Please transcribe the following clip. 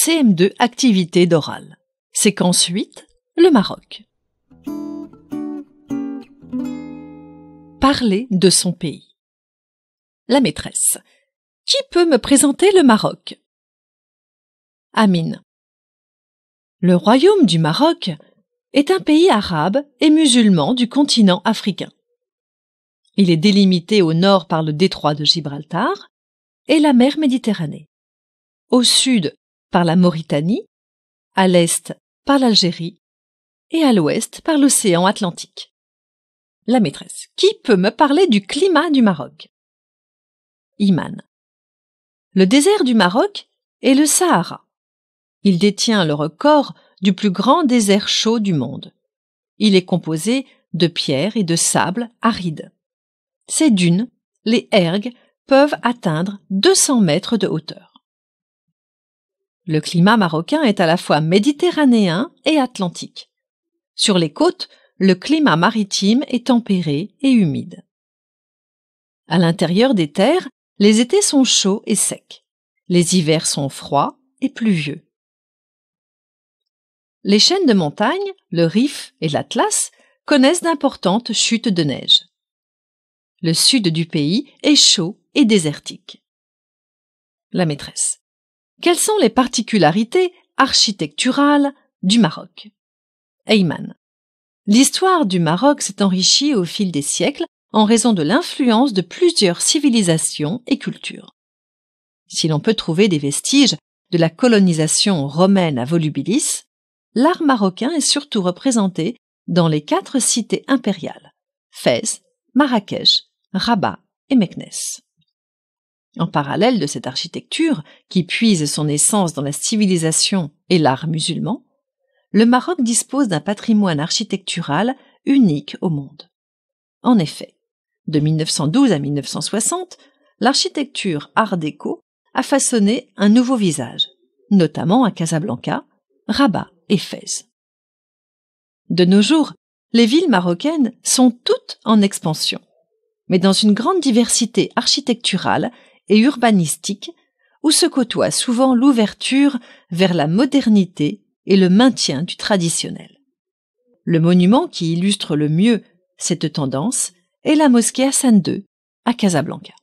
CM2 Activité d'oral. Séquence 8, le Maroc. Parler de son pays. La maîtresse. Qui peut me présenter le Maroc? Amine. Le royaume du Maroc est un pays arabe et musulman du continent africain. Il est délimité au nord par le détroit de Gibraltar et la mer Méditerranée, au sud par la Mauritanie, à l'est par l'Algérie et à l'ouest par l'océan Atlantique. La maîtresse. Qui peut me parler du climat du Maroc? Iman. Le désert du Maroc est le Sahara. Il détient le record du plus grand désert chaud du monde. Il est composé de pierres et de sable arides. Ses dunes, les ergs, peuvent atteindre 200 mètres de hauteur. Le climat marocain est à la fois méditerranéen et atlantique. Sur les côtes, le climat maritime est tempéré et humide. À l'intérieur des terres, les étés sont chauds et secs. Les hivers sont froids et pluvieux. Les chaînes de montagnes, le Rif et l'Atlas, connaissent d'importantes chutes de neige. Le sud du pays est chaud et désertique. La maîtresse. Quelles sont les particularités architecturales du Maroc? Ayman. L'histoire du Maroc s'est enrichie au fil des siècles en raison de l'influence de plusieurs civilisations et cultures. Si l'on peut trouver des vestiges de la colonisation romaine à Volubilis, l'art marocain est surtout représenté dans les 4 cités impériales, Fès, Marrakech, Rabat et Meknès. En parallèle de cette architecture, qui puise son essence dans la civilisation et l'art musulman, le Maroc dispose d'un patrimoine architectural unique au monde. En effet, de 1912 à 1960, l'architecture art déco a façonné un nouveau visage, notamment à Casablanca, Rabat et Fès. De nos jours, les villes marocaines sont toutes en expansion, mais dans une grande diversité architecturale et urbanistique où se côtoie souvent l'ouverture vers la modernité et le maintien du traditionnel. Le monument qui illustre le mieux cette tendance est la mosquée Hassan II à Casablanca.